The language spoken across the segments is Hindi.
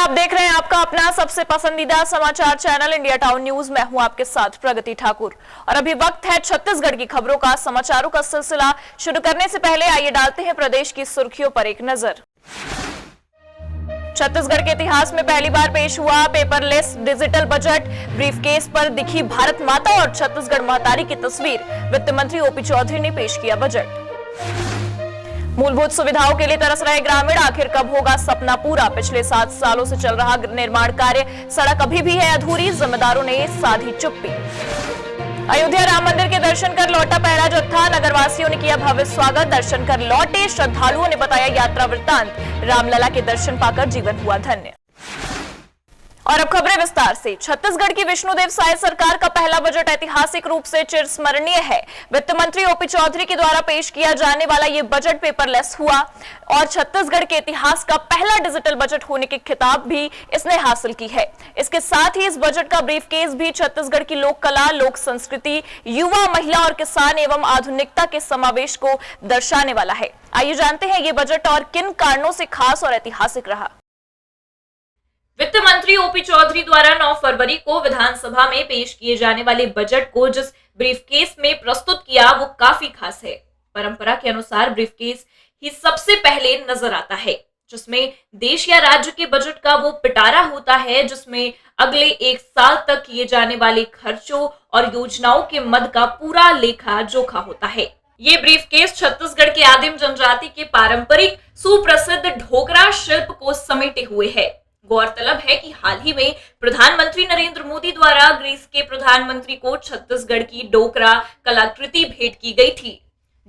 आप देख रहे हैं आपका अपना सबसे पसंदीदा समाचार चैनल इंडिया टाउन न्यूज। मैं हूं आपके साथ प्रगति ठाकुर और अभी वक्त है छत्तीसगढ़ की खबरों का। समाचारों का सिलसिला शुरू करने से पहले आइए डालते हैं प्रदेश की सुर्खियों पर एक नजर। छत्तीसगढ़ के इतिहास में पहली बार पेश हुआ पेपरलेस डिजिटल बजट। ब्रीफकेस पर दिखी भारत माता और छत्तीसगढ़ महतारी की तस्वीर। वित्त मंत्री ओपी चौधरी ने पेश किया बजट। मूलभूत सुविधाओं के लिए तरस रहे ग्रामीण, आखिर कब होगा सपना पूरा। पिछले 7 सालों से चल रहा निर्माण कार्य, सड़क अभी भी है अधूरी, जिम्मेदारों ने साधी चुप्पी। अयोध्या राम मंदिर के दर्शन कर लौटा पहला जत्था, नगरवासियों ने किया भव्य स्वागत। दर्शन कर लौटे श्रद्धालुओं ने बताया यात्रा वृत्तांत, रामलला के दर्शन पाकर जीवन हुआ धन्य। और अब खबरें विस्तार से। छत्तीसगढ़ की विष्णुदेव साय सरकार का पहला बजट ऐतिहासिक रूप से चिरस्मरणीय है। वित्त मंत्री ओपी चौधरी के द्वारा पेश किया जाने वाला ये बजट पेपरलेस हुआ और छत्तीसगढ़ के इतिहास का पहला डिजिटल बजट होने की खिताब भी इसने हासिल की है। इसके साथ ही इस बजट का ब्रीफकेस भी छत्तीसगढ़ की लोक कला, लोक संस्कृति, युवा, महिला और किसान एवं आधुनिकता के समावेश को दर्शाने वाला है। आइए जानते हैं ये बजट और किन कारणों से खास और ऐतिहासिक रहा। वित्त मंत्री ओपी चौधरी द्वारा 9 फरवरी को विधानसभा में पेश किए जाने वाले बजट को जिस ब्रीफकेस में प्रस्तुत किया वो काफी खास है। परंपरा के अनुसार ब्रीफकेस ही सबसे पहले नजर आता है, जिसमें देश या राज्य के बजट का वो पिटारा होता है, जिसमें अगले 1 साल तक किए जाने वाले खर्चों और योजनाओं के मद का पूरा लेखा जोखा होता है। ये ब्रीफकेस छत्तीसगढ़ के आदिम जनजाति के पारंपरिक सुप्रसिद्ध ढोकरा शिल्प को समेटे हुए है। गौरतलब है कि हाल ही में प्रधानमंत्री नरेंद्र मोदी द्वारा ग्रीस के प्रधानमंत्री को छत्तीसगढ़ की डोकरा कलाकृति भेंट की गई थी,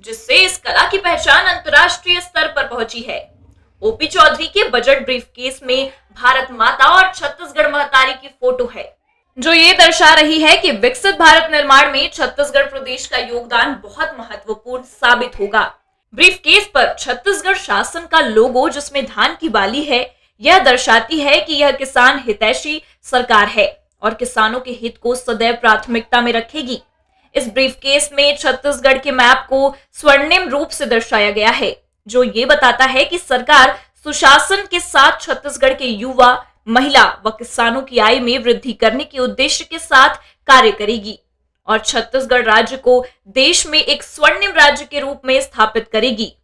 जिससे इस कला की पहचान अंतर्राष्ट्रीय स्तर पर पहुंची है। ओपी चौधरी के बजट ब्रीफकेस में भारत माता और छत्तीसगढ़ महतारी की फोटो है, जो ये दर्शा रही है कि विकसित भारत निर्माण में छत्तीसगढ़ प्रदेश का योगदान बहुत महत्वपूर्ण साबित होगा। ब्रीफकेस पर छत्तीसगढ़ शासन का लोगो, जिसमें धान की बाली है, यह दर्शाती है कि यह किसान हितैषी सरकार है और किसानों के हित को सदैव प्राथमिकता में रखेगी। इस ब्रीफकेस में छत्तीसगढ़ के मैप को स्वर्णिम रूप से दर्शाया गया है, जो ये बताता है कि सरकार सुशासन के साथ छत्तीसगढ़ के युवा, महिला व किसानों की आय में वृद्धि करने के उद्देश्य के साथ कार्य करेगी और छत्तीसगढ़ राज्य को देश में एक स्वर्णिम राज्य के रूप में स्थापित करेगी।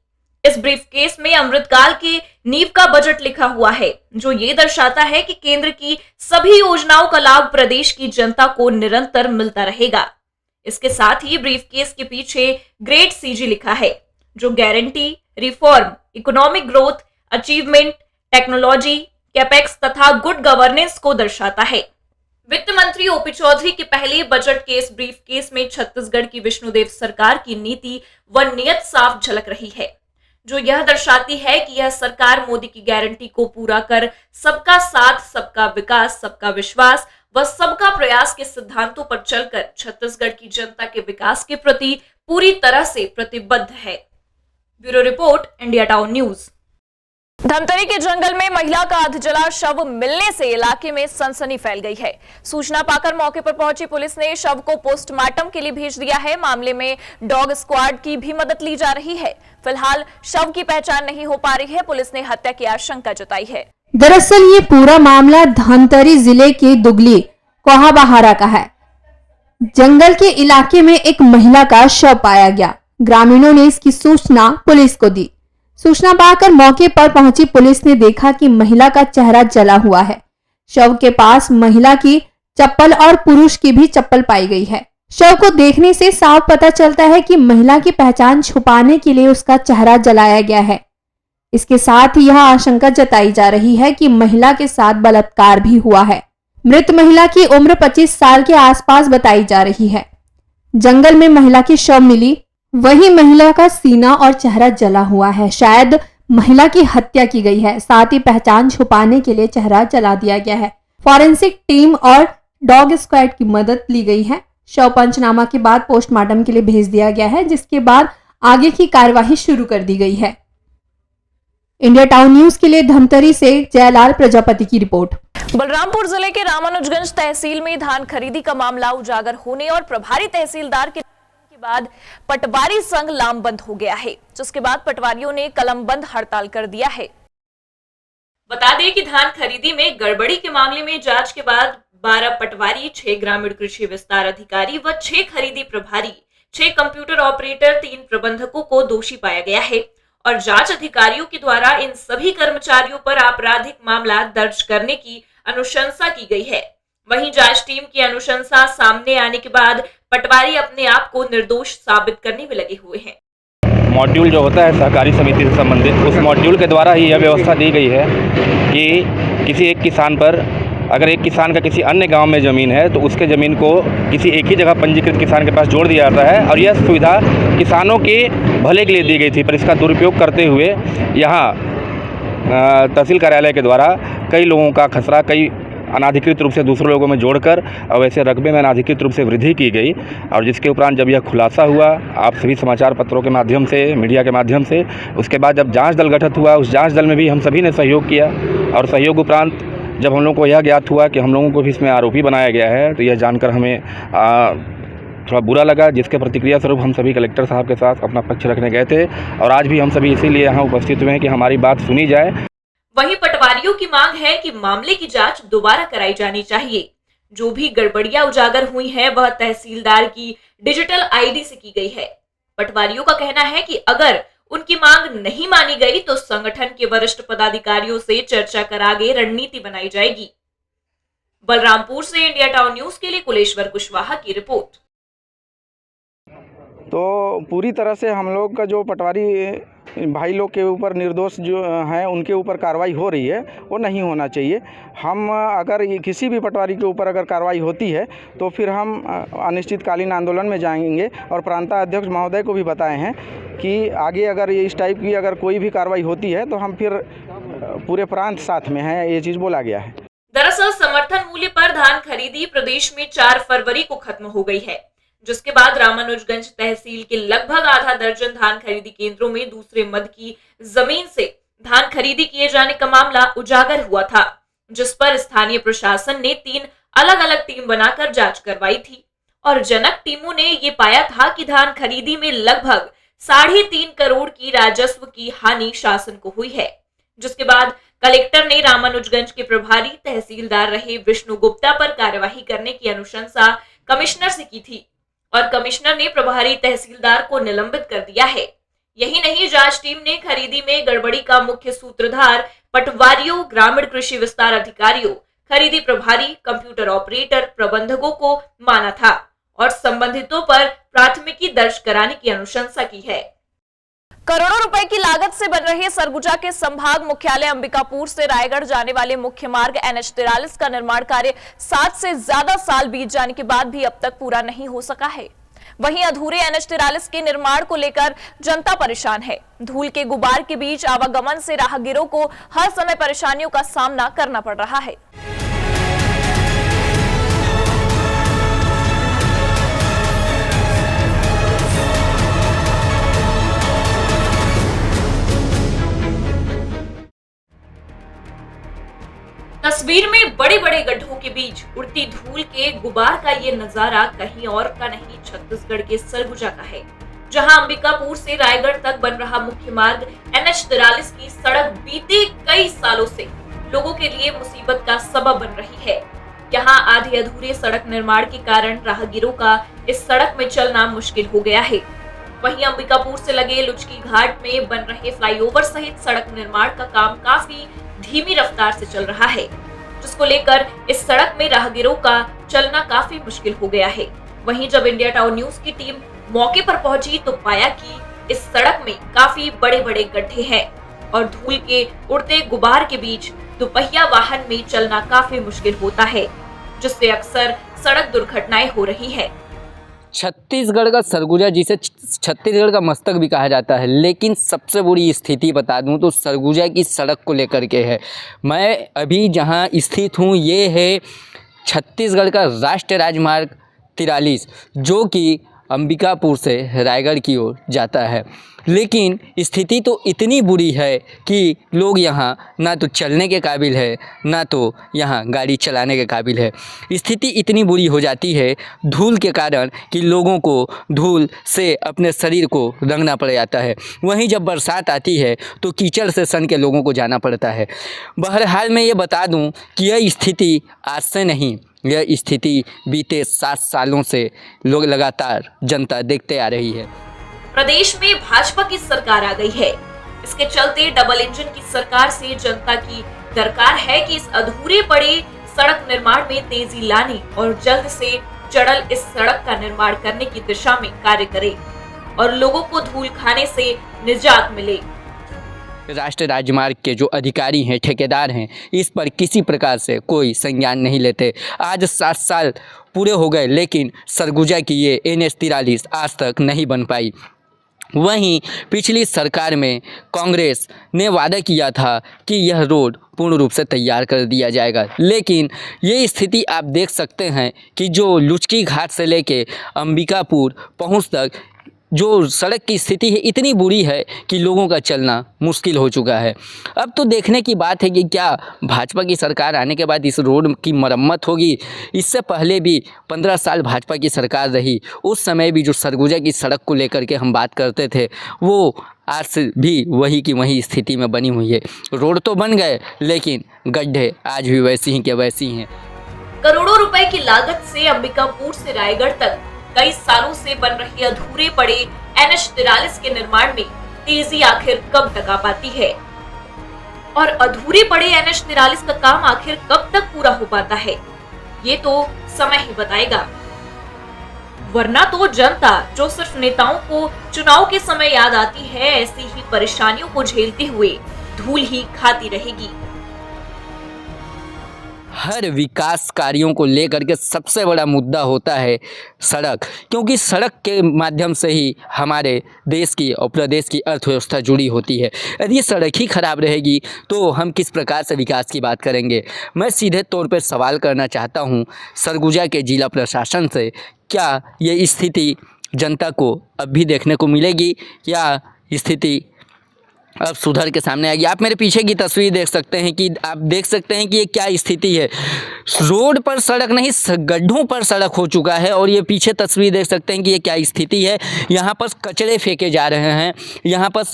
इस ब्रीफकेस में अमृतकाल के नींव का बजट लिखा हुआ है, जो ये दर्शाता है कि केंद्र की सभी योजनाओं का लाभ प्रदेश की जनता को निरंतर मिलता रहेगा। इसके साथ ही ब्रीफकेस के पीछे ग्रेट सीजी लिखा है, जो guarantee, reform, economic growth, achievement, technology, capex तथा गुड गवर्नेंस को दर्शाता है। वित्त मंत्री ओपी चौधरी के पहले बजट के इस ब्रीफकेस में छत्तीसगढ़ की विष्णुदेव सरकार की नीति व नियत साफ झलक रही है, जो यह दर्शाती है कि यह सरकार मोदी की गारंटी को पूरा कर सबका साथ, सबका विकास, सबका विश्वास व सबका प्रयास के सिद्धांतों पर चलकर छत्तीसगढ़ की जनता के विकास के प्रति पूरी तरह से प्रतिबद्ध है। Bureau report, India town news. Dhamtari के जंगल में महिला का अधजला शव मिलने से इलाके में सनसनी फैल गई है। सूचना पाकर मौके पर पहुंची पुलिस ने शव को पोस्टमार्टम के लिए भेज दिया है। मामले में डॉग स्क्वाड की भी मदद ली जा रही है। फिलहाल शव की पहचान नहीं हो पा रही है। पुलिस ने हत्या की आशंका जताई है। दरअसल ये पूरा मामला धमतरी जिले के दुगली कोहाबाहारा का है। जंगल के इलाके में एक महिला का शव पाया गया। ग्रामीणों ने इसकी सूचना पुलिस को दी। सूचना पाकर मौके पर पहुंची पुलिस ने देखा कि महिला का चेहरा जला हुआ है। शव के पास महिला की चप्पल और पुरुष की भी चप्पल पाई गई है। शव को देखने से साफ पता चलता है कि महिला की पहचान छुपाने के लिए उसका चेहरा जलाया गया है। इसके साथ ही यह आशंका जताई जा रही है कि महिला के साथ बलात्कार भी हुआ है। मृत महिला की उम्र 25 साल के आसपास बताई जा रही है। जंगल में महिला की शव मिली, वही महिला का सीना और चेहरा जला हुआ है। शायद महिला की हत्या की गई है। साथ ही पहचान छुपाने के लिए चेहरा जला दिया गया है। फॉरेंसिक टीम और डॉग स्क्वाड की मदद ली गई है। शव पंचनामा के बाद पोस्टमार्टम के लिए भेज दिया गया है, जिसके बाद आगे की कार्यवाही शुरू कर दी गई है। इंडिया टाउन न्यूज के लिए धमतरी से जयलाल प्रजापति की रिपोर्ट। बलरामपुर जिले के रामानुजगंज तहसील में धान खरीदी का मामला उजागर होने और प्रभारी तहसीलदार के बाद पटवारी संघ लामबंद हो गया है, जिसके बाद पटवारियों ने कलमबंद हड़ताल कर दिया है। बता दें कि धान खरीदी में गड़बड़ी के मामले में जांच के बाद 12 पटवारी, 6 ग्रामीण कृषि विस्तार अधिकारी व 6 खरीदी प्रभारी, 6 कंप्यूटर ऑपरेटर, 3 प्रबंधकों को दोषी पाया गया है और जांच अधिकारियों के द्वारा इन सभी कर्मचारियों पर आपराधिक मामला दर्ज करने की अनुशंसा की गई है। वहीं जांच टीम की अनुशंसा सामने आने के बाद पटवारी अपने आप को निर्दोष साबित करने में लगे हुए हैं। मॉड्यूल जो होता है सहकारी समिति से संबंधित, उस मॉड्यूल के द्वारा ही यह व्यवस्था दी गई है कि किसी एक किसान पर, अगर एक किसान का किसी अन्य गांव में ज़मीन है तो उसके ज़मीन को किसी एक ही जगह पंजीकृत किसान के पास जोड़ दिया जाता है और यह सुविधा किसानों के भले के लिए दी गई थी, पर इसका दुरुपयोग करते हुए यहाँ तहसील कार्यालय के द्वारा कई लोगों का खसरा, कई अनाधिकृत रूप से दूसरे लोगों में जोड़कर और वैसे रकबे में अनाधिकृत रूप से वृद्धि की गई। और जिसके उपरांत जब यह खुलासा हुआ आप सभी समाचार पत्रों के माध्यम से, मीडिया के माध्यम से, उसके बाद जब जांच दल गठित हुआ, उस जांच दल में भी हम सभी ने सहयोग किया और सहयोग उपरांत जब हम लोगों को यह ज्ञात हुआ कि हम लोगों को भी इसमें आरोपी बनाया गया है तो यह जानकर हमें थोड़ा बुरा लगा, जिसके प्रतिक्रिया स्वरूप हम सभी कलेक्टर साहब के साथ अपना पक्ष रखने गए थे और आज भी हम सभी इसीलिए यहाँ उपस्थित हुए हैं कि हमारी बात सुनी जाए। वहीं पटवारियों की मांग है कि मामले की जांच दोबारा कराई जानी चाहिए। जो भी गड़बड़ियां उजागर हुई हैं वह तहसीलदार की डिजिटल आईडी से की गई है। पटवारियों का कहना है कि अगर उनकी मांग नहीं मानी गई तो संगठन के वरिष्ठ पदाधिकारियों से चर्चा कर आगे रणनीति बनाई जाएगी। बलरामपुर से इंडिया टाउन न्यूज के लिए कुलेश्वर कुशवाहा की रिपोर्ट। तो पूरी तरह से हम लोग का जो पटवारी भाई लोग के ऊपर निर्दोष जो हैं उनके ऊपर कार्रवाई हो रही है वो नहीं होना चाहिए। हम अगर किसी भी पटवारी के ऊपर अगर कार्रवाई होती है तो फिर हम अनिश्चितकालीन आंदोलन में जाएंगे और प्रांताध्यक्ष महोदय को भी बताए हैं कि आगे अगर इस टाइप की अगर कोई भी कार्रवाई होती है तो हम फिर पूरे प्रांत साथ में हैं, ये चीज़ बोला गया है। दरअसल समर्थन मूल्य पर धान खरीदी प्रदेश में 4 फरवरी को खत्म हो गई है, जिसके बाद रामानुजगंज तहसील के लगभग आधा दर्जन धान खरीदी केंद्रों में दूसरे मद की जमीन से धान खरीदी किए जाने का मामला उजागर हुआ था, जिस पर स्थानीय प्रशासन ने 3 अलग अलग टीम बनाकर जांच करवाई थी और जनक टीमों ने ये पाया था कि धान खरीदी में लगभग 3.5 करोड़ की राजस्व की हानि शासन को हुई है। जिसके बाद कलेक्टर ने रामानुजगंज के प्रभारी तहसीलदार रहे विष्णु गुप्ता पर कार्यवाही करने की अनुशंसा कमिश्नर से की थी और कमिश्नर ने प्रभारी तहसीलदार को निलंबित कर दिया है। यही नहीं, जांच टीम ने खरीदी में गड़बड़ी का मुख्य सूत्रधार पटवारियों, ग्रामीण कृषि विस्तार अधिकारियों, खरीदी प्रभारी, कंप्यूटर ऑपरेटर, प्रबंधकों को माना था और संबंधितों पर प्राथमिकी दर्ज कराने की अनुशंसा की है। करोड़ों रुपए की लागत से बन रहे सरगुजा के संभाग मुख्यालय अंबिकापुर से रायगढ़ जाने वाले मुख्य मार्ग NH43 का निर्माण कार्य 7 से ज्यादा साल बीत जाने के बाद भी अब तक पूरा नहीं हो सका है। वहीं अधूरे NH43 के निर्माण को लेकर जनता परेशान है। धूल के गुबार के बीच आवागमन से राहगीरों को हर समय परेशानियों का सामना करना पड़ रहा है। तस्वीर में बड़े बड़े गड्ढों के बीच उड़ती धूल के गुबार का ये नजारा कहीं और का नहीं, छत्तीसगढ़ के सरगुजा का है, जहां अंबिकापुर से रायगढ़ तक बन रहा मुख्य मार्ग NH43 की सड़क बीते कई सालों से लोगों के लिए मुसीबत का सबब बन रही है। यहाँ आधे अधूरे सड़क निर्माण के कारण राहगीरों का इस सड़क में चलना मुश्किल हो गया है। वहीं अंबिकापुर से लगे लुचकी घाट में बन रहे फ्लाईओवर सहित सड़क निर्माण का काम काफी धीमी रफ्तार से चल रहा है, जिसको लेकर इस सड़क में राहगीरों का चलना काफी मुश्किल हो गया है। वहीं जब इंडिया टाउन न्यूज की टीम मौके पर पहुंची तो पाया कि इस सड़क में काफी बड़े बड़े गड्ढे हैं और धूल के उड़ते गुबार के बीच दुपहिया वाहन में चलना काफी मुश्किल होता है, जिससे अक्सर सड़क दुर्घटनाएं हो रही है। छत्तीसगढ़ का सरगुजा, जिसे छत्तीसगढ़ का मस्तक भी कहा जाता है, लेकिन सबसे बुरी स्थिति बता दूं तो सरगुजा की सड़क को लेकर के है। मैं अभी जहां स्थित हूं ये है छत्तीसगढ़ का राष्ट्रीय राजमार्ग 43, जो कि अंबिकापुर से रायगढ़ की ओर जाता है। लेकिन स्थिति तो इतनी बुरी है कि लोग यहाँ ना तो चलने के काबिल है, ना तो यहाँ गाड़ी चलाने के काबिल है। स्थिति इतनी बुरी हो जाती है धूल के कारण कि लोगों को धूल से अपने शरीर को रंगना पड़ जाता है। वहीं जब बरसात आती है तो कीचड़ से सन के लोगों को जाना पड़ता है। बहरहाल मैं ये बता दूं कि यह स्थिति आज से नहीं, यह स्थिति बीते 7 सालों से लोग लगातार जनता देखते आ रही है। प्रदेश में भाजपा की सरकार आ गई है। इसके चलते डबल इंजन की सरकार से जनता की दरकार है कि इस अधूरे पड़े सड़क निर्माण में तेजी लाने और जल्द से जल्द इस सड़क का निर्माण करने की दिशा में कार्य करे और लोगों को धूल खाने से निजात मिले। राष्ट्रीय राजमार्ग के जो अधिकारी हैं, ठेकेदार हैं, इस पर किसी प्रकार से कोई संज्ञान नहीं लेते। आज 7 साल पूरे हो गए लेकिन सरगुजा की ये NH-43 आज तक नहीं बन पाई। वहीं पिछली सरकार में कांग्रेस ने वादा किया था कि यह रोड पूर्ण रूप से तैयार कर दिया जाएगा, लेकिन ये स्थिति आप देख सकते हैं कि जो लुचकी घाट से लेके अंबिकापुर पहुंच तक जो सड़क की स्थिति है इतनी बुरी है कि लोगों का चलना मुश्किल हो चुका है। अब तो देखने की बात है कि क्या भाजपा की सरकार आने के बाद इस रोड की मरम्मत होगी। इससे पहले भी 15 साल भाजपा की सरकार रही, उस समय भी जो सरगुजा की सड़क को लेकर के हम बात करते थे वो आज से भी वही की वही स्थिति में बनी हुई है। रोड तो बन गए लेकिन गड्ढे आज भी वैसी ही के वैसी हैं। करोड़ों रुपए की लागत से अंबिकापुर से रायगढ़ तक कई सालों से बन रहे अधूरे पड़े NH-43 के निर्माण में तेजी आखिर कब तक आ पाती है और अधूरे पड़े NH-43 का काम आखिर कब तक पूरा हो पाता है, ये तो समय ही बताएगा। वरना तो जनता जो सिर्फ नेताओं को चुनाव के समय याद आती है, ऐसी ही परेशानियों को झेलते हुए धूल ही खाती रहेगी। हर विकास कार्यों को लेकर के सबसे बड़ा मुद्दा होता है सड़क, क्योंकि सड़क के माध्यम से ही हमारे देश की और प्रदेश की अर्थव्यवस्था जुड़ी होती है। यदि सड़क ही खराब रहेगी तो हम किस प्रकार से विकास की बात करेंगे। मैं सीधे तौर पर सवाल करना चाहता हूं सरगुजा के जिला प्रशासन से, क्या ये स्थिति जनता को अब भी देखने को मिलेगी या स्थिति अब सुधर के सामने आएगी। आप मेरे पीछे की तस्वीर देख सकते हैं कि आप देख सकते हैं कि ये क्या स्थिति है। रोड पर सड़क नहीं, गड्ढों पर सड़क हो चुका है। और ये पीछे तस्वीर देख सकते हैं कि ये क्या स्थिति है। यहाँ पर कचरे फेंके जा रहे हैं, यहाँ पर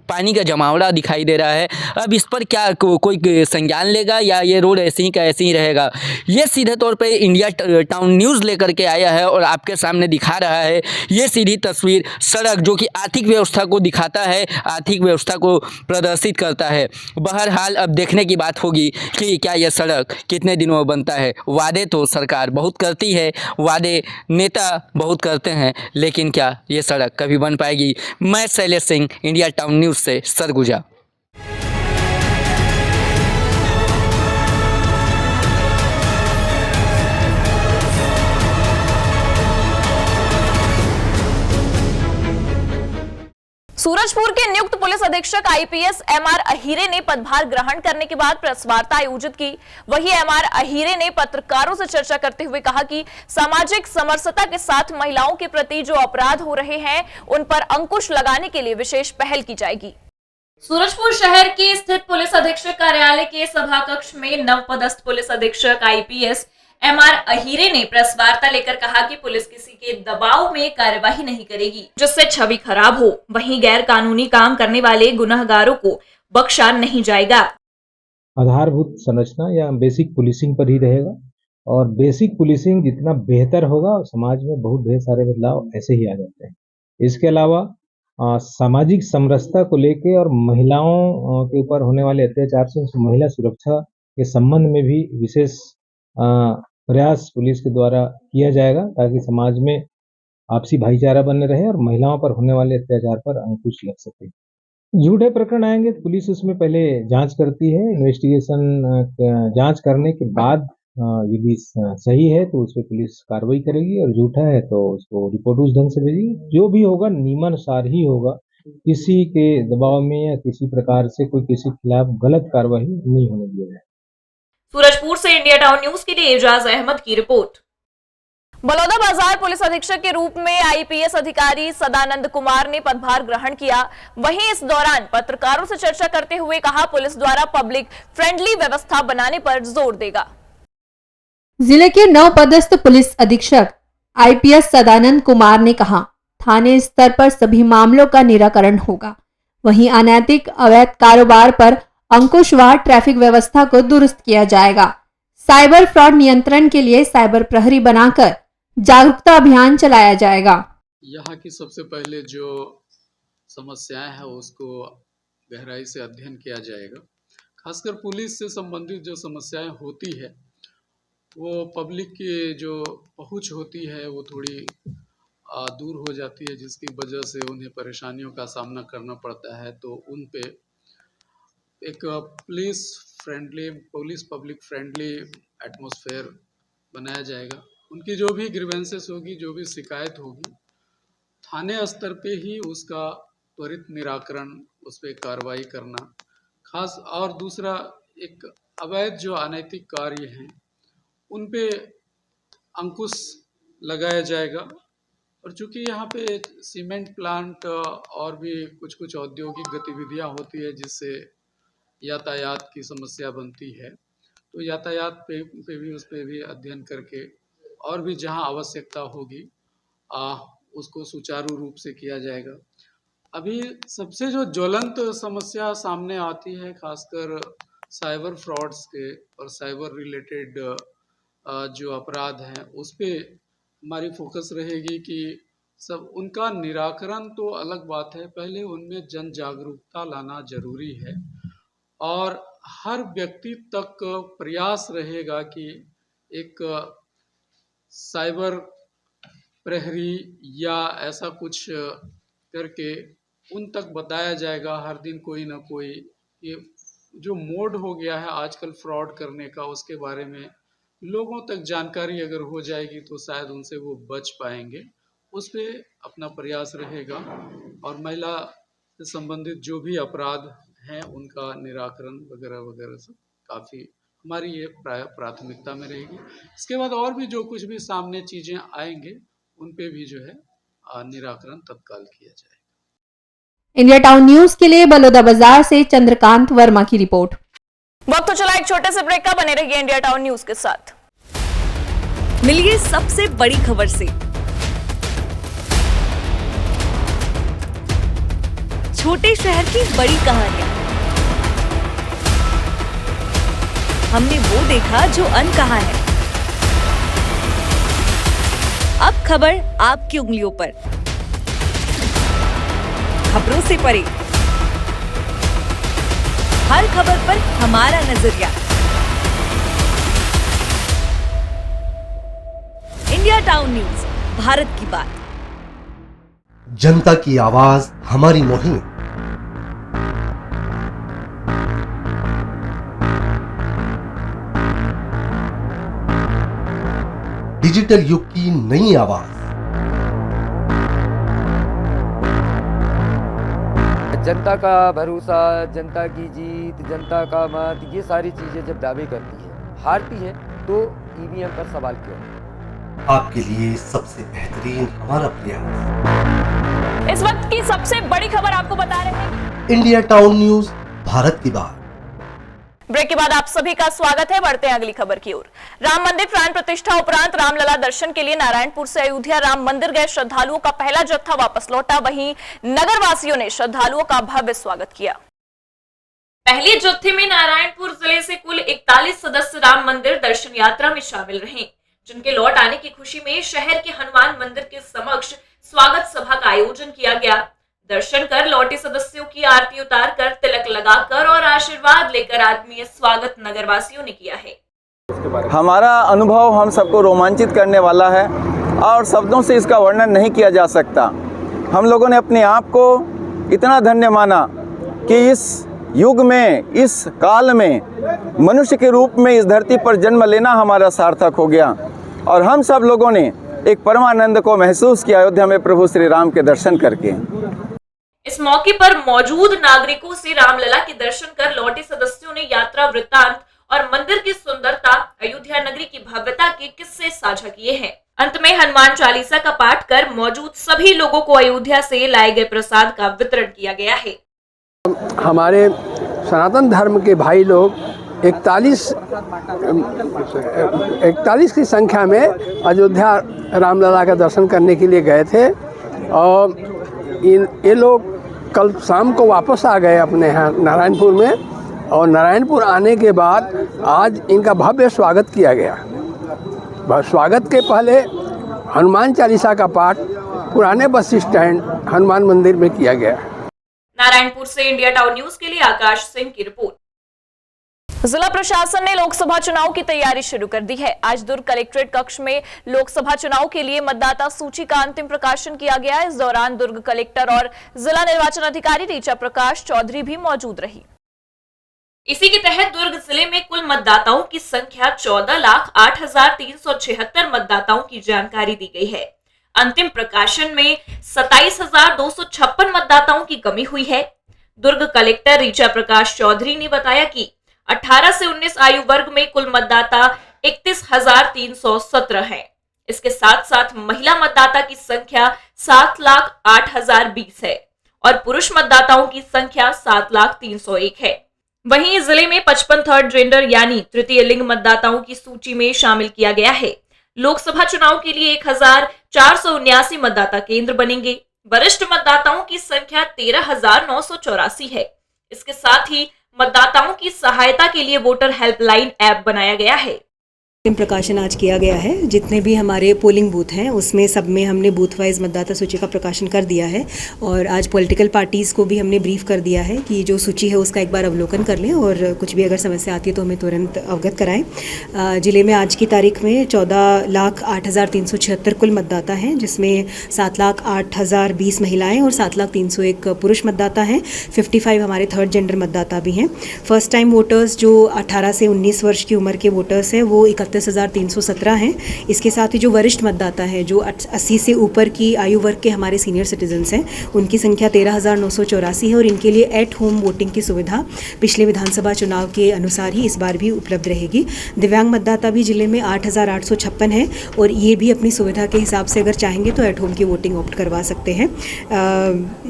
पानी का जमावड़ा दिखाई दे रहा है। अब इस पर क्या कोई संज्ञान लेगा या ये रोड ऐसे ही का ऐसे ही रहेगा। ये सीधे तौर पर इंडिया टाउन न्यूज़ लेकर के आया है और आपके सामने दिखा रहा है ये सीधी तस्वीर सड़क, जो कि आर्थिक व्यवस्था को दिखाता है, आर्थिक व्यवस्था को प्रदर्शित करता है। बहरहाल अब देखने की बात होगी कि क्या यह सड़क कितने दिनों में बनता है। वादे तो सरकार बहुत करती है, वादे नेता बहुत करते हैं, लेकिन क्या ये सड़क कभी बन पाएगी। मैं Shailesh Singh, India town news से सरगुजा। सूरजपुर के नियुक्त पुलिस अधीक्षक IPS MR अहीरे ने पदभार ग्रहण करने के बाद प्रेस वार्ता आयोजित की। वहीं MR अहीरे ने पत्रकारों से चर्चा करते हुए कहा कि सामाजिक समरसता के साथ महिलाओं के प्रति जो अपराध हो रहे हैं उन पर अंकुश लगाने के लिए विशेष पहल की जाएगी। सूरजपुर शहर के स्थित पुलिस अधीक्षक कार्यालय के सभा कक्ष में नवपदस्थ पुलिस अधीक्षक IPS MR अहीरे ने प्रेस वार्ता लेकर कहा कि पुलिस किसी के दबाव में कार्यवाही नहीं करेगी जिससे छवि खराब हो। वहीं गैर कानूनी काम करने वाले गुनहगारों को बख्शा नहीं जाएगा। आधारभूत संरचना या बेसिक पुलिसिंग पर ही रहेगा और बेसिक पुलिसिंग जितना बेहतर होगा समाज में बहुत ढेर सारे बदलाव ऐसे ही आ जाते हैं। इसके अलावा सामाजिक समरसता को लेके और महिलाओं के ऊपर होने वाले अत्याचार से महिला सुरक्षा के संबंध में भी विशेष प्रयास पुलिस के द्वारा किया जाएगा ताकि समाज में आपसी भाईचारा बने रहे और महिलाओं पर होने वाले अत्याचार पर अंकुश लग सके। झूठे प्रकरण आएंगे तो पुलिस उसमें पहले जांच करती है, इन्वेस्टिगेशन जांच करने के बाद यदि सही है तो उस पर पुलिस कार्रवाई करेगी और झूठा है तो उसको रिपोर्ट उस ढंग से भेजेगी। जो भी होगा नियमानुसार ही होगा, किसी के दबाव में या किसी प्रकार से कोई किसी के खिलाफ गलत कार्रवाई नहीं होने दिया जाए। सूरजपुर से इंडिया टाउन न्यूज़ के लिए एजाज अहमद की रिपोर्ट। बलौदा बाजार पुलिस अधीक्षक के रूप में आईपीएस अधिकारी सदानंद कुमार ने पदभार ग्रहण किया। वहीं इस दौरान पत्रकारों से चर्चा करते हुए कहा, पुलिस द्वारा पब्लिक फ्रेंडली व्यवस्था बनाने पर जोर देगा। जिले के नवपदस्थ पुलिस अधीक्षक आईपीएस सदानंद कुमार ने कहा, थाने स्तर पर सभी मामलों का निराकरण होगा। वहीं अनैतिक अवैध कारोबार पर अंकुश व ट्रैफिक व्यवस्था को दुरुस्त किया जाएगा। साइबर फ्रॉड नियंत्रण के लिए साइबर प्रहरी बनाकर जागरूकता अभियान चलाया जाएगा। यहाँ की सबसे पहले जो समस्याएं हैं उसको गहराई से अध्ययन किया जाएगा। खासकर पुलिस से संबंधित जो समस्याएं होती है वो पब्लिक की जो पहुंच होती है वो थोड़ी दूर हो जाती है, जिसकी वजह से उन्हें परेशानियों का सामना करना पड़ता है। तो उन पे एक पुलिस पब्लिक फ्रेंडली एटमॉस्फेयर बनाया जाएगा। उनकी जो भी ग्रीवेंसेस होगी, जो भी शिकायत होगी, थाने स्तर पे ही उसका त्वरित निराकरण, उस पर कार्रवाई करना खास। और दूसरा, एक अवैध जो अनैतिक कार्य हैं उन पे अंकुश लगाया जाएगा। और चूँकि यहाँ पे सीमेंट प्लांट और भी कुछ औद्योगिक गतिविधियाँ होती है जिससे यातायात की समस्या बनती है, तो यातायात पे भी उस पर भी अध्ययन करके और भी जहाँ आवश्यकता होगी उसको सुचारू रूप से किया जाएगा। अभी सबसे जो ज्वलंत समस्या सामने आती है खासकर साइबर फ्रॉड्स के और साइबर रिलेटेड जो अपराध हैं उस पे हमारी फोकस रहेगी कि सब उनका निराकरण तो अलग बात है, पहले उनमें जन जागरूकता लाना जरूरी है। और हर व्यक्ति तक प्रयास रहेगा कि एक साइबर प्रहरी या ऐसा कुछ करके उन तक बताया जाएगा हर दिन कोई ना कोई, ये जो मोड हो गया है आजकल फ्रॉड करने का, उसके बारे में लोगों तक जानकारी अगर हो जाएगी तो शायद उनसे वो बच पाएंगे। उस पर अपना प्रयास रहेगा। और महिला से संबंधित जो भी अपराध हैं उनका निराकरण वगैरह वगैरह सब काफ़ी हमारी ये प्राथमिकता में रहेगी। इसके बाद और भी जो कुछ भी सामने चीज़ें आएंगे उन पे भी जो है निराकरण तत्काल किया जाएगा। इंडिया टाउन न्यूज के लिए बलौदा बाजार से चंद्रकांत वर्मा की रिपोर्ट। वक्त तो चला एक छोटे से ब्रेक का, बने रहिए इंडिया टाउन न्यूज के साथ। मिलिए सबसे बड़ी खबर से, छोटे शहर की बड़ी कहानियां। हमने वो देखा जो अनकहा है। अब खबर आपकी उंगलियों पर, खबरों से परे, हर खबर पर हमारा नजरिया। इंडिया टाउन न्यूज, भारत की बात। जनता की आवाज हमारी मुहिम। डिजिटल युग की नई आवाज। जनता का भरोसा, जनता की जीत, जनता का मत, ये सारी चीजें जब दावे करती है, हारती है, तो ईवीएम पर सवाल क्यों? आपके लिए सबसे बेहतरीन हमारा प्रयास। इस वक्त की सबसे बड़ी खबर आपको बता रहे हैं इंडिया टाउन न्यूज, भारत की बात। ब्रेक के बाद आप सभी का स्वागत है। बढ़ते हैं अगली खबर की ओर। राम मंदिर प्राण प्रतिष्ठा उपरांत रामलला दर्शन के लिए नारायणपुर से अयोध्या राम मंदिर गए श्रद्धालुओं का पहला जत्था वापस लौटा। वहीं नगर वासियों ने श्रद्धालुओं का भव्य स्वागत किया। पहले जत्थे में नारायणपुर जिले से कुल 41 सदस्य राम मंदिर दर्शन यात्रा में शामिल रहे, जिनके लौट आने की खुशी में शहर के हनुमान मंदिर के समक्ष स्वागत सभा का आयोजन किया गया। दर्शन कर लौटे सदस्यों की आरती उतारकर, तिलक लगाकर और आशीर्वाद लेकर आत्मीय स्वागत नगरवासियों ने किया है। हमारा अनुभव हम सबको रोमांचित करने वाला है और शब्दों से इसका वर्णन नहीं किया जा सकता। हम लोगों ने अपने आप को इतना धन्य माना कि इस युग में, इस काल में मनुष्य के रूप में इस धरती पर जन्म लेना हमारा सार्थक हो गया। और हम सब लोगों ने एक परमानंद को महसूस किया अयोध्या में प्रभु श्री राम के दर्शन करके। इस मौके पर मौजूद नागरिकों से रामलला के दर्शन कर लौटे सदस्यों ने यात्रा वृत्तांत और मंदिर की सुंदरता, अयोध्या नगरी की भव्यता के किस्से साझा किए हैं। अंत में हनुमान चालीसा का पाठ कर मौजूद सभी लोगों को अयोध्या से लाए गए प्रसाद का वितरण किया गया है। हमारे सनातन धर्म के भाई लोग 41 की संख्या में अयोध्या रामलला का दर्शन करने के लिए गए थे और ये लोग कल शाम को वापस आ गए अपने यहाँ नारायणपुर में, और नारायणपुर आने के बाद आज इनका भव्य स्वागत किया गया। स्वागत के पहले हनुमान चालीसा का पाठ पुराने बस स्टैंड हनुमान मंदिर में किया गया। नारायणपुर से इंडिया टाउन न्यूज के लिए आकाश सिंह की रिपोर्ट। जिला प्रशासन ने लोकसभा चुनाव की तैयारी शुरू कर दी है। आज दुर्ग कलेक्ट्रेट कक्ष में लोकसभा चुनाव के लिए मतदाता सूची का अंतिम प्रकाशन किया गया। इस दौरान दुर्ग कलेक्टर और जिला निर्वाचन अधिकारी ऋचा प्रकाश चौधरी भी मौजूद रही। इसी के तहत दुर्ग जिले में कुल मतदाताओं की संख्या 14,08,376 मतदाताओं की जानकारी दी गई है। अंतिम प्रकाशन में 27,256 मतदाताओं की कमी हुई है। दुर्ग कलेक्टर ऋचा प्रकाश चौधरी ने बताया कि 18 से 19 आयु वर्ग में कुल मतदाता 31,317 हैं। इसके साथ साथ महिला मतदाता की संख्या 7,08,020 है और पुरुष मतदाताओं की संख्या 7,03,101 है। वहीं जिले में 55 थर्ड जेंडर यानी तृतीय लिंग मतदाताओं की सूची में शामिल किया गया है। लोकसभा चुनाव के लिए 1,479 मतदाता केंद्र बनेंगे। वरिष्ठ मतदाताओं की संख्या 13,984 है। इसके साथ ही मतदाताओं की सहायता के लिए वोटर हेल्पलाइन ऐप बनाया गया है। अंतिम प्रकाशन आज किया गया है। जितने भी हमारे पोलिंग बूथ हैं उसमें सब में हमने बूथ वाइज मतदाता सूची का प्रकाशन कर दिया है और आज पॉलिटिकल पार्टीज़ को भी हमने ब्रीफ कर दिया है कि जो सूची है उसका एक बार अवलोकन कर लें और कुछ भी अगर समस्या आती है तो हमें तुरंत अवगत कराएं। जिले में आज की तारीख में 14,08,376 कुल मतदाता हैं, जिसमें 7,08,020 महिलाएँ और 7,03,101 पुरुष मतदाता हैं। 55 हमारे थर्ड जेंडर मतदाता भी हैं। फर्स्ट टाइम वोटर्स जो 18 से 19 वर्ष की उम्र के वोटर्स हैं वो 31,317 हैं। इसके साथ ही जो वरिष्ठ मतदाता हैं जो 80 से ऊपर की आयु वर्ग के हमारे सीनियर सिटीजन्स हैं उनकी संख्या 13,984 है और इनके लिए एट होम वोटिंग की सुविधा पिछले विधानसभा चुनाव के अनुसार ही इस बार भी उपलब्ध रहेगी। दिव्यांग मतदाता भी जिले में 8,856 हैं और ये भी अपनी सुविधा के हिसाब से अगर चाहेंगे तो एट होम की वोटिंग ऑप्ट करवा सकते हैं।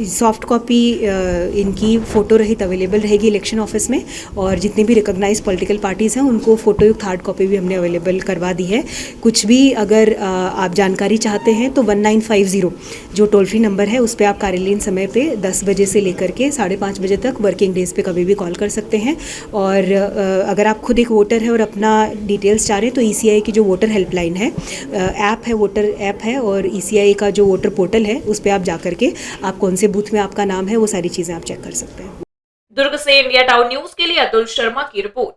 सॉफ्ट कॉपी इनकी फ़ोटो रहित अवेलेबल रहेगी इलेक्शन ऑफिस में और जितनी भी रिकॉग्नाइज पॉलिटिकल पार्टीज़ हैं उनको फ़ोटो युक्त हार्ड कॉपी भी हमने अवेलेबल करवा दी है। कुछ भी अगर आप जानकारी चाहते हैं तो 1950 जो टोल फ्री नंबर है उस पर आप कार्यालयीन समय पे 10 बजे से लेकर के 5:30 बजे तक वर्किंग डेज पे कभी भी कॉल कर सकते हैं। और अगर आप खुद एक वोटर है और अपना डिटेल्स चाह रहे हैं तो ECI की जो वोटर हेल्पलाइन है ऐप है, वोटर ऐप है और ECI का जो वोटर पोर्टल है उस पर आप जा करके आप कौन से बूथ में आपका नाम है वो सारी चीज़ें आप चेक कर सकते हैं। दुर्ग से इंडिया टाउन न्यूज के लिए अतुल शर्मा की रिपोर्ट।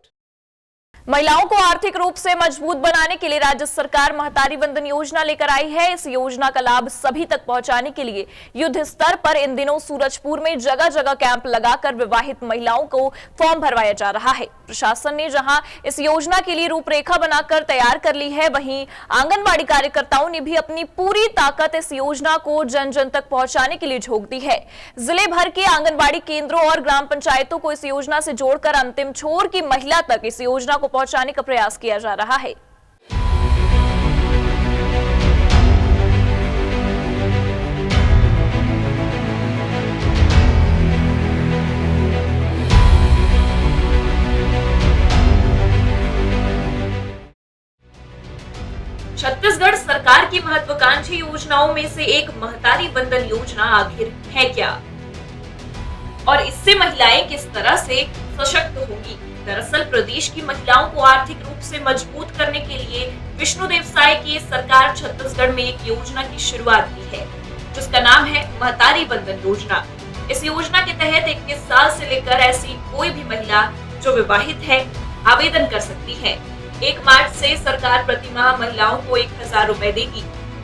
महिलाओं को आर्थिक रूप से मजबूत बनाने के लिए राज्य सरकार महतारी वंदन योजना लेकर आई है। इस योजना का लाभ सभी तक पहुंचाने के लिए युद्ध स्तर पर इन दिनों सूरजपुर में जगह जगह कैंप लगाकर विवाहित महिलाओं को फॉर्म भरवाया जा रहा है। प्रशासन ने जहां इस योजना के लिए रूपरेखा बनाकर तैयार कर ली है, वहीं आंगनबाड़ी कार्यकर्ताओं ने भी अपनी पूरी ताकत इस योजना को जन जन तक पहुंचाने के लिए झोंक दी है। जिले भर के आंगनबाड़ी केंद्रों और ग्राम पंचायतों को इस योजना से जोड़कर अंतिम छोर की महिला तक इस योजना को पहुंचाने का प्रयास किया जा रहा है। छत्तीसगढ़ सरकार की महत्वाकांक्षी योजनाओं में से एक महतारी वंदन योजना आखिर है क्या और इससे महिलाएं किस तरह से सशक्त होंगी? दरअसल प्रदेश की महिलाओं को आर्थिक रूप से मजबूत करने के लिए विष्णुदेव साय की सरकार छत्तीसगढ़ में एक योजना की शुरुआत की है जिसका नाम है महतारी वंदन योजना। इस योजना के तहत 21 साल से लेकर ऐसी कोई भी महिला जो विवाहित है आवेदन कर सकती है। 1 मार्च से सरकार प्रतिमाह महिलाओं को 1,000 रुपए देगी।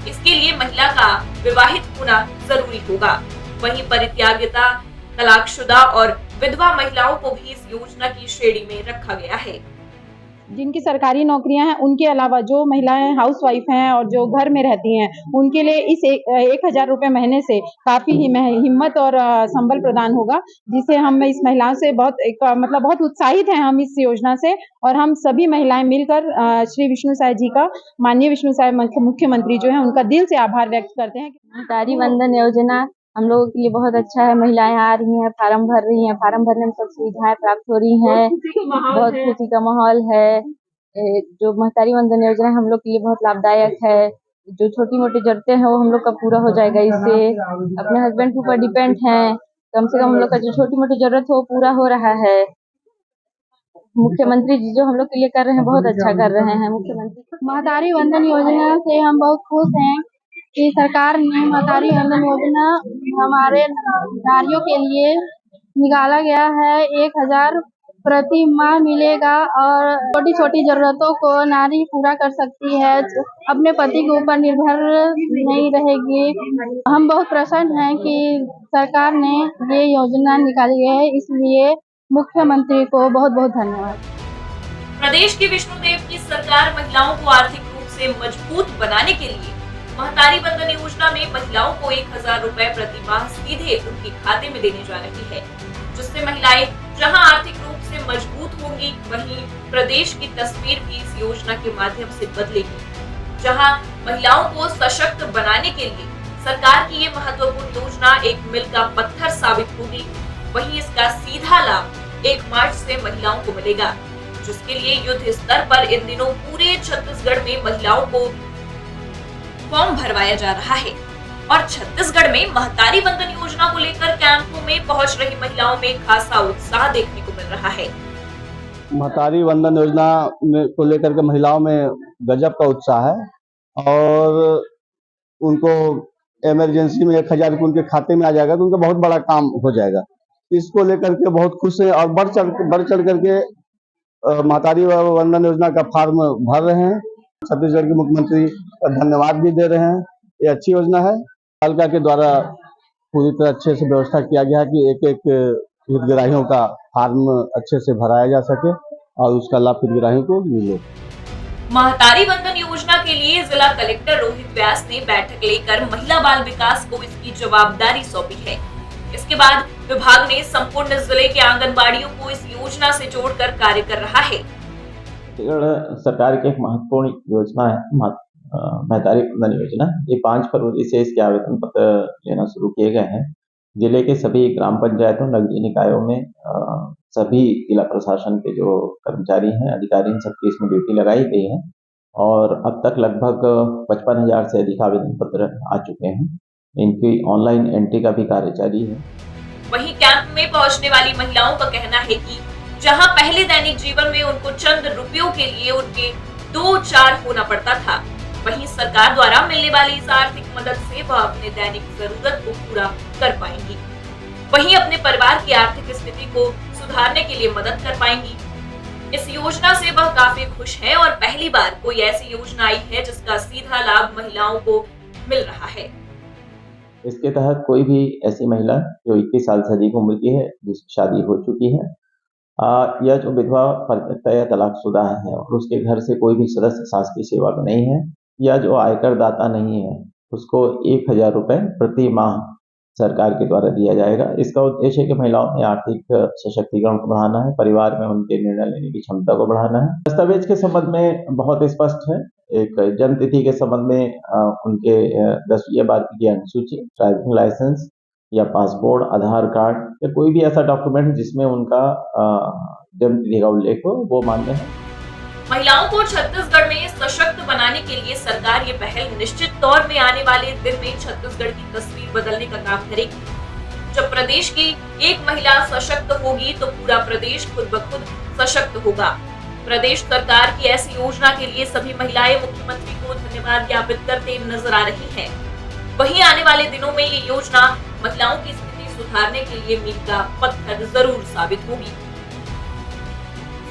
इसके लिए महिला का विवाहित होना जरूरी होगा। वहीं परित्यागिता, तलाकशुदा और विधवा महिलाओं को भी इस योजना की श्रेणी में रखा गया है। जिनकी सरकारी नौकरियां हैं उनके अलावा जो महिलाएं हाउसवाइफ हैं और जो घर में रहती हैं उनके लिए इस 1,000 रुपये महीने से काफ़ी हिम्मत और संबल प्रदान होगा, जिसे हम इस महिलाओं से बहुत उत्साहित हैं हम इस योजना से। और हम सभी महिलाएं मिलकर श्री विष्णु साय जी का, माननीय विष्णु साय मुख्यमंत्री जो है उनका दिल से आभार व्यक्त करते हैं। महतारी वंदन योजना हम लोगों के लिए बहुत अच्छा है। महिलाएं आ रही हैं, फार्म भर रही हैं, फार्म भरने में सब सुविधाएं प्राप्त हो रही हैं, बहुत खुशी का माहौल है। जो महतारी वंदन योजना हम लोग के लिए बहुत लाभदायक है। जो छोटी मोटी जरूरतें हैं वो हम लोग का पूरा हो जाएगा इससे। अपने हस्बैंड के ऊपर डिपेंड हैं, कम से कम हम लोग का जो छोटी मोटी जरूरत है वो पूरा हो रहा है। मुख्यमंत्री जी जो हम लोग के लिए कर रहे हैं बहुत अच्छा कर रहे हैं मुख्यमंत्री। महतारी वंदन योजना से हम बहुत खुश हैं कि सरकार ने महतारी वंदन योजना हमारे नारियों के लिए निकाला गया है। 1,000 प्रति माह मिलेगा और छोटी छोटी जरूरतों को नारी पूरा कर सकती है, अपने पति के ऊपर निर्भर नहीं रहेगी। हम बहुत प्रसन्न हैं कि सरकार ने ये योजना निकाली है, इसलिए मुख्यमंत्री को बहुत बहुत धन्यवाद। प्रदेश की विष्णुदेव की सरकार महिलाओं को आर्थिक रूप से मजबूत बनाने के लिए महतारी वंदन योजना में महिलाओं को 1,000 रुपए प्रति माह सीधे उनके खाते में देने जा रही है, जिससे महिलाएं जहां आर्थिक रूप से मजबूत होंगी वहीं प्रदेश की तस्वीर भी इस योजना के माध्यम से बदलेगी। जहां महिलाओं को सशक्त बनाने के लिए सरकार की ये महत्वपूर्ण योजना एक मील का पत्थर साबित होगी, वहीं इसका सीधा लाभ 1 मार्च से महिलाओं को मिलेगा, जिसके लिए युद्ध स्तर पर इन दिनों पूरे छत्तीसगढ़ में महिलाओं को फॉर्म भरवाया जा रहा है। और छत्तीसगढ़ में महतारी वंदन योजना को लेकर कैंपों में पहुंच रही महिलाओं में खासा उत्साह देखने को मिल रहा है। महतारी वंदन योजना को लेकर के महिलाओं में गजब का उत्साह है और उनको इमरजेंसी में 1,000 रुपये उनके खाते में आ जाएगा तो उनका बहुत बड़ा काम हो जाएगा। इसको लेकर के बहुत खुश है और बढ़ चढ़ करके महतारी वंदन योजना का फॉर्म भर रहे हैं। छत्तीसगढ़ के मुख्यमंत्री का धन्यवाद भी दे रहे हैं। ये अच्छी योजना है। पालिका के द्वारा पूरी तरह अच्छे से व्यवस्था किया गया है कि एक हितग्राहियों का फॉर्म अच्छे से भराया जा सके और उसका लाभ हितग्राहियों को मिले। महतारी वंदन योजना के लिए जिला कलेक्टर रोहित व्यास ने बैठक लेकर महिला बाल विकास को इसकी जवाबदारी सौंपी है। इसके बाद विभाग ने संपूर्ण जिले के आंगनबाड़ियों को इस योजना से जोड़कर कार्य कर रहा है। सरकार की एक महत्वपूर्ण योजना है महतारी वंदन योजना। ये 5 फरवरी से इसके आवेदन पत्र लेना शुरू किए गए हैं। जिले के सभी ग्राम पंचायतों, नगरीय निकायों में सभी जिला प्रशासन के जो कर्मचारी हैं, अधिकारी हैं, सबकी इसमें ड्यूटी लगाई गई है और अब तक लगभग 55,000 से अधिक आवेदन पत्र आ चुके हैं। इनकी ऑनलाइन एंट्री का भी कार्य जारी है। वहीं कैंप में पहुंचने वाली महिलाओं का कहना है कि जहां पहले दैनिक जीवन में उनको चंद रुपयों के लिए उनके 2-4 होना पड़ता था, वहीं सरकार द्वारा मिलने वाली इस आर्थिक मदद से वह अपने दैनिक जरूरत को पूरा कर पाएंगी। वहीं अपने परिवार की आर्थिक स्थिति को सुधारने के लिए मदद कर पाएंगी। इस योजना से वह काफी खुश है और पहली बार कोई ऐसी योजना आई है जिसका सीधा लाभ महिलाओं को मिल रहा है। इसके तहत कोई भी ऐसी महिला जो 21 साल से अधिक उम्र की है, जिसकी शादी हो चुकी है या जो विधवा परित्यक्ता या तलाकशुदा है और उसके घर से कोई भी सदस्य शासकीय सेवा में नहीं है या जो आयकर दाता नहीं है, उसको 1,000 रुपये प्रति माह सरकार के द्वारा दिया जाएगा। इसका उद्देश्य है कि महिलाओं में आर्थिक सशक्तिकरण को बढ़ाना है, परिवार में उनके निर्णय लेने की क्षमता को बढ़ाना है। दस्तावेज के संबंध में बहुत स्पष्ट है। एक जन्म तिथि के संबंध में उनके 10वीं या 12वीं की अनुसूची, ड्राइविंग लाइसेंस या पासपोर्ट, आधार कार्ड या कोई भी ऐसा डॉक्यूमेंट जिसमें उनका जन्म तिथि का उल्लेख हो, वो मान्य है। महिलाओं को छत्तीसगढ़ में सशक्त बनाने के लिए सरकार ये पहल निश्चित तौर में आने वाले दिन में छत्तीसगढ़ की तस्वीर बदलने का काम करेगी। जब प्रदेश की एक महिला सशक्त होगी तो पूरा प्रदेश खुद ब खुद सशक्त होगा। प्रदेश सरकार की ऐसी योजना के लिए सभी महिलाएं मुख्यमंत्री को धन्यवाद ज्ञापित करते नजर आ रही हैं। वहीं आने वाले दिनों में ये योजना महिलाओं की स्थिति सुधारने के लिए मील का पत्थर जरूर साबित होगी।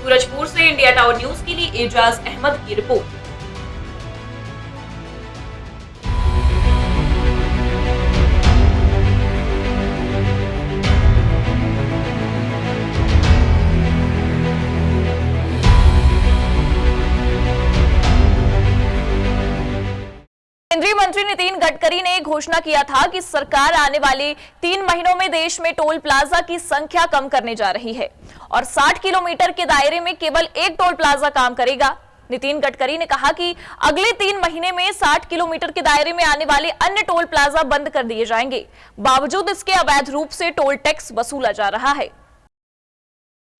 सूरजपुर से इंडिया टावर न्यूज के लिए एजाज अहमद की रिपोर्ट। मंत्री नितिन गडकरी ने घोषणा किया था कि सरकार आने वाले 3 महीनों में देश में टोल प्लाजा की संख्या कम करने जा रही है और 60 किलोमीटर के दायरे में केवल एक टोल प्लाजा काम करेगा। नितिन गडकरी ने कहा कि अगले 3 महीने में 60 किलोमीटर के दायरे में आने वाले अन्य टोल प्लाजा बंद कर दिए जाएंगे। बावजूद इसके अवैध रूप से टोल टैक्स वसूला जा रहा है।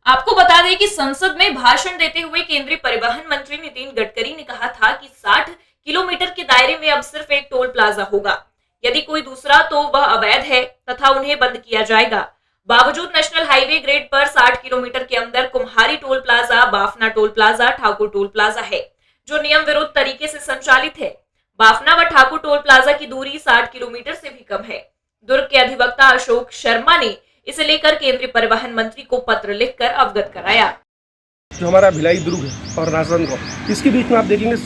आपको बता दें कि संसद में भाषण देते हुए केंद्रीय परिवहन मंत्री नितिन गडकरी ने कहा था कि 60 किलोमीटर के दायरे में अब सिर्फ एक टोल प्लाजा होगा, यदि कोई दूसरा तो वह अवैध है तथा उन्हें बंद किया जाएगा। बावजूद नेशनल हाईवे ग्रेड पर 60 किलोमीटर के अंदर Kumhari toll plaza, Bafna toll plaza, Thakur toll plaza है, जो नियम विरुद्ध तरीके से संचालित है। बाफना व ठाकुर टोल प्लाजा की दूरी 60 किलोमीटर से भी कम है। दुर्ग के अधिवक्ता अशोक शर्मा ने इसे लेकर केंद्रीय परिवहन मंत्री को पत्र लिखकर अवगत कराया। जो हमारा भिलाई दुर्ग है और राजनांदगांव, इसके बीच में आप देखेंगे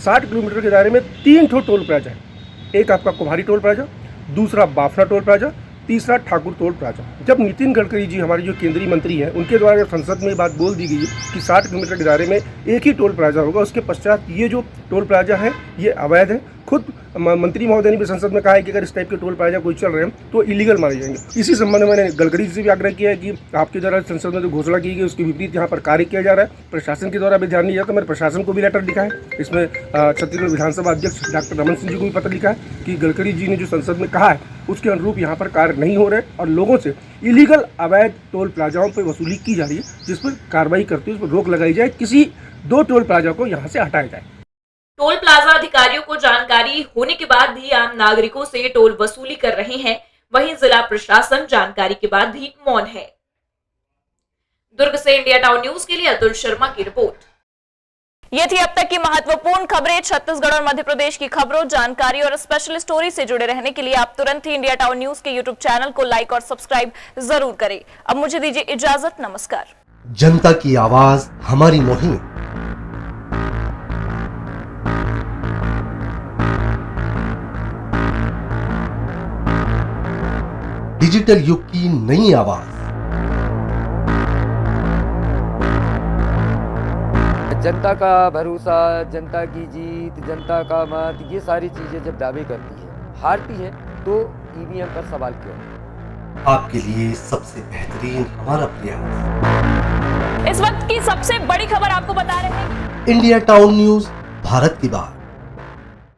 60 किलोमीटर के दायरे में 3 टोल प्लाजा है। एक आपका कुम्हारी टोल प्लाजा, दूसरा बाफना टोल प्लाजा, तीसरा ठाकुर टोल प्लाजा। जब नितिन गडकरी जी हमारे जो केंद्रीय मंत्री हैं, उनके द्वारा जब संसद में बात बोल दी गई कि 60 किलोमीटर के दायरे में एक ही टोल प्लाजा होगा, उसके पश्चात ये जो टोल प्लाजा है ये अवैध है। खुद मंत्री महोदय ने भी संसद में कहा है कि अगर इस टाइप के टोल प्लाजा कोई चल रहे हैं तो इलीगल माने जाएंगे। इसी संबंध में मैंने गडकरी जी से भी आग्रह किया है कि आपके द्वारा संसद में जो घोषणा की गई उसके विपरीत यहाँ पर कार्य किया जा रहा है। प्रशासन के द्वारा भी ध्यान नहीं जाता। मैंने प्रशासन को भी लेटर लिखा है। इसमें छत्तीसगढ़ विधानसभा अध्यक्ष डॉक्टर रमन सिंह जी को भी पत्र लिखा है कि गडकरी जी ने जो संसद में कहा है उसके अनुरूप यहाँ पर कार्य नहीं हो रहे और लोगों से इलीगल अवैध टोल प्लाजाओं पर वसूली की जा रही है, जिस पर कार्रवाई करते हुए उस पर रोक लगाई जाए, किसी 2 टोल प्लाजा को यहाँ से हटाया जाए। टोल प्लाजा अधिकारियों को जानकारी होने के बाद भी आम नागरिकों से टोल वसूली कर रहे हैं, वहीं जिला प्रशासन जानकारी के बाद भी मौन है। दुर्ग से इंडिया टाउन न्यूज के लिए अतुल शर्मा की रिपोर्ट। ये थी अब तक की महत्वपूर्ण खबरें। छत्तीसगढ़ और मध्य प्रदेश की खबरों, जानकारी और स्पेशल स्टोरी से जुड़े रहने के लिए आप तुरंत ही इंडिया टाउन न्यूज के यूट्यूब चैनल को लाइक और सब्सक्राइब जरूर करें। अब मुझे दीजिए इजाजत, नमस्कार। जनता की आवाज हमारी मुहिम। डिजिटल युग की नई आवाज। जनता का भरोसा, जनता की जीत, जनता का मत, ये सारी चीजें जब दावे करती है, हारती है, तो ईवीएम पर सवाल क्यों? आपके लिए सबसे बेहतरीन हमारा प्रयास। इस वक्त की सबसे बड़ी खबर आपको बता रहे हैं इंडिया टाउन न्यूज, भारत की बात।